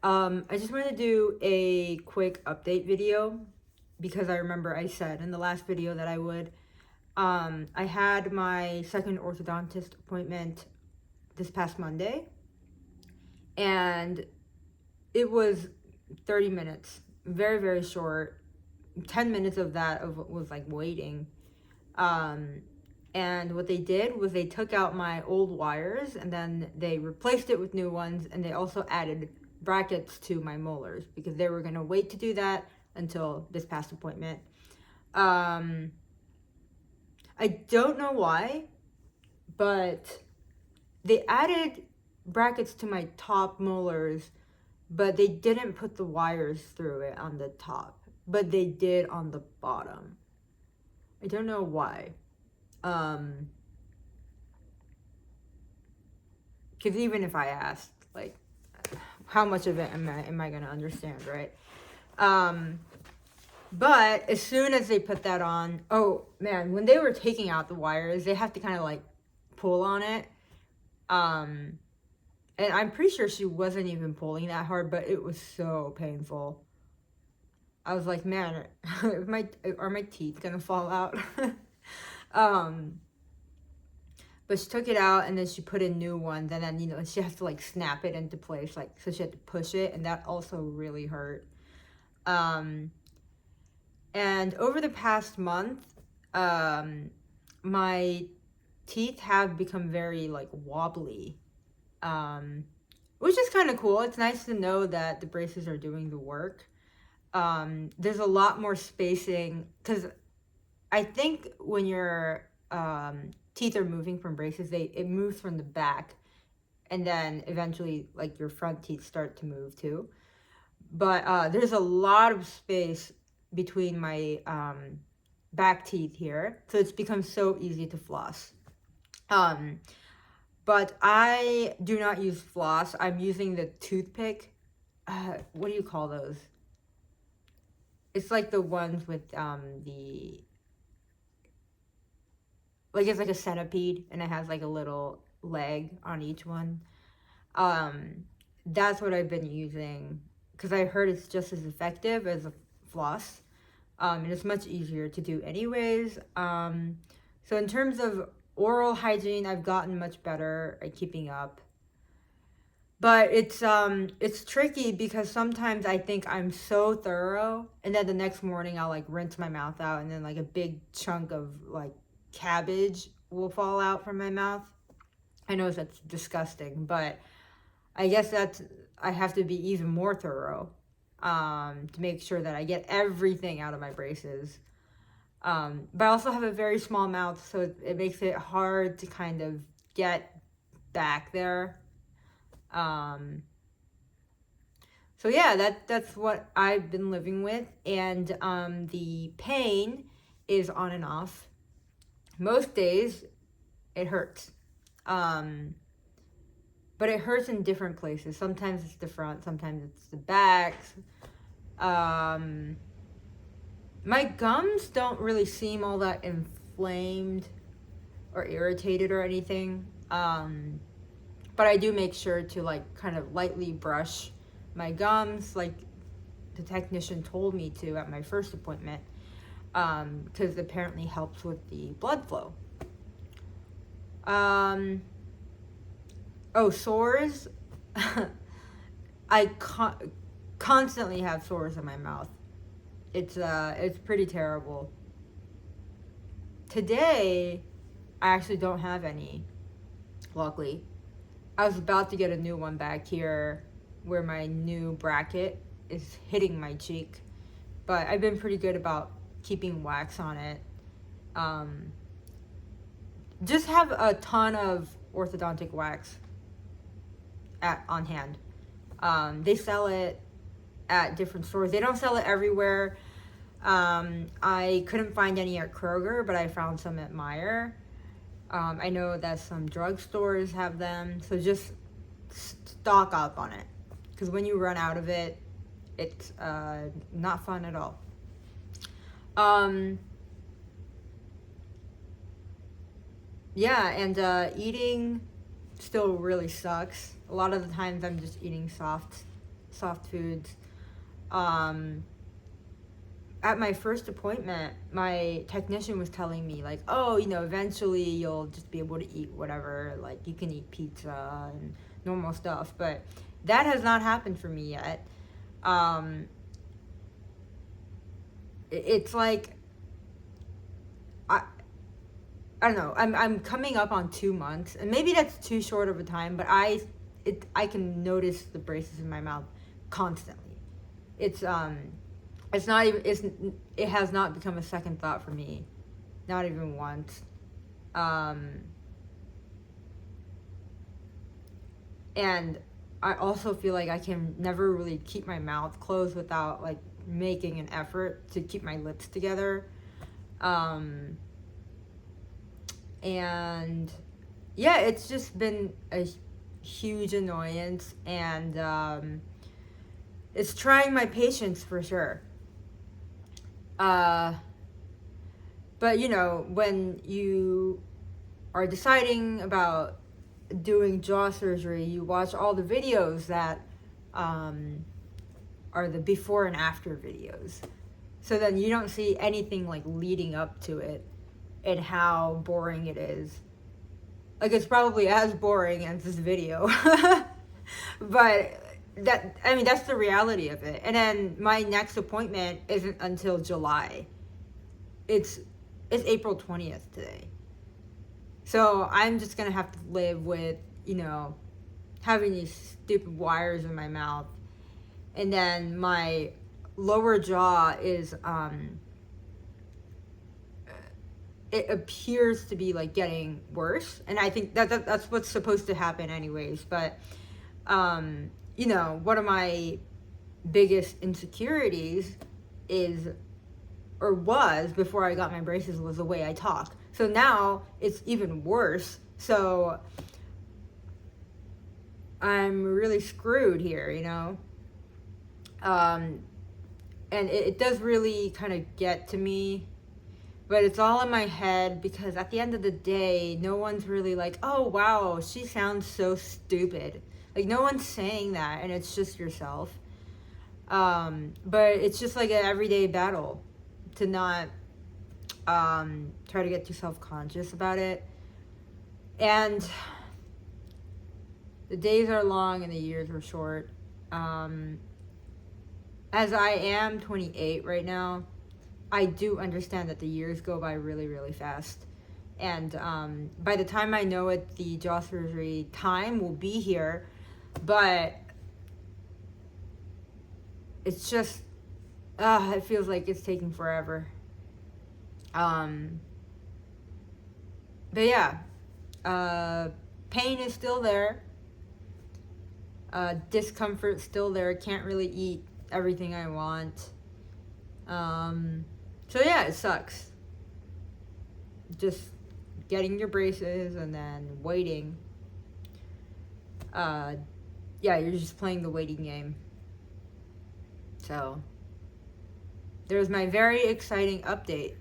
I just wanted to do a quick update video because I remember I said in the last video that I would. I had my second orthodontist appointment this past Monday, and it was 30 minutes, very, very short. 10 minutes of that was like waiting. Um, and what they did was they took out my old wires and then they replaced it with new ones, and they also added brackets to my molars because they were going to wait to do that until this past appointment. I don't know why, but they added brackets to my top molars, but they didn't put the wires through it on the top, but they did on the bottom. I don't know why. Because even if I asked, like, how much of it am I gonna understand, right? But as soon as they put that on, oh man, when they were taking out the wires, they have to kind of like pull on it. And I'm pretty sure she wasn't even pulling that hard, but it was so painful. I was like, man, are my teeth gonna fall out? um, but she took it out and then she put in new ones, and then she has to like snap it into place, like, so she had to push it, and that also really hurt. And over the past month, my teeth have become very like wobbly, which is kind of cool. It's nice to know that the braces are doing the work. There's a lot more spacing because I think when your teeth are moving from braces, it moves from the back, and then eventually like your front teeth start to move too. But there's a lot of space between my back teeth here, so it's become so easy to floss. But I do not use floss. I'm using the toothpick. What do you call those? It's like the ones with the, like, it's like a centipede and it has like a little leg on each one. That's what I've been using because I heard it's just as effective as a floss. And it's much easier to do anyways. So in terms of oral hygiene, I've gotten much better at keeping up. But it's tricky because sometimes I think I'm so thorough, and then the next morning I'll like rinse my mouth out, and then like a big chunk of like cabbage will fall out from my mouth. I know that's disgusting, but I guess I have to be even more thorough to make sure that I get everything out of my braces. But I also have a very small mouth, so it makes it hard to kind of get back there. So yeah, that's what I've been living with, and the pain is on and off. Most days, it hurts. But it hurts in different places. Sometimes it's the front, sometimes it's the back. My gums don't really seem all that inflamed or irritated or anything. But I do make sure to like kind of lightly brush my gums, like the technician told me to at my first appointment, because it apparently helps with the blood flow. Sores. I constantly have sores in my mouth. It's pretty terrible. Today, I actually don't have any, luckily. I was about to get a new one back here where my new bracket is hitting my cheek, but I've been pretty good about keeping wax on it. Just have a ton of orthodontic wax on hand. They sell it at different stores. They don't sell it everywhere. I couldn't find any at Kroger, but I found some at Meijer. I know that some drugstores have them, so just stock up on it. Because when you run out of it, it's not fun at all. Yeah, and eating still really sucks. A lot of the times I'm just eating soft soft foods. Um, at my first appointment, my technician was telling me, like, oh, eventually you'll just be able to eat whatever, like you can eat pizza and normal stuff, but that has not happened for me yet. um, it's like, I, I don't know, I'm coming up on 2 months, and maybe that's too short of a time, but I can notice the braces in my mouth constantly. It's not even, it has not become a second thought for me, not even once. And I also feel like I can never really keep my mouth closed without like making an effort to keep my lips together. And yeah, it's just been a huge annoyance, and it's trying my patience for sure. But when you are deciding about doing jaw surgery, you watch all the videos that are the before and after videos. So then you don't see anything like leading up to it and how boring it is. Like, it's probably as boring as this video. But that's the reality of it. And then my next appointment isn't until July. It's April 20th today. So I'm just gonna have to live with, having these stupid wires in my mouth. And then my lower jaw is, it appears to be like getting worse. And I think that's what's supposed to happen anyways. But, one of my biggest insecurities is, or was before I got my braces, was the way I talk. So now it's even worse. So I'm really screwed here, and it does really kind of get to me, but it's all in my head, because at the end of the day, no one's really like, oh wow, she sounds so stupid. Like, no one's saying that, and it's just yourself. But it's just like an everyday battle to not try to get too self-conscious about it. And the days are long and the years are short. As I am 28 right now, I do understand that the years go by really, really fast. And by the time I know it, the jaw surgery time will be here. But it's just, it feels like it's taking forever. But yeah, pain is still there. Discomfort still there. Can't really eat everything I want. So yeah, it sucks. Just getting your braces and then waiting. Yeah, you're just playing the waiting game. So there's my very exciting update.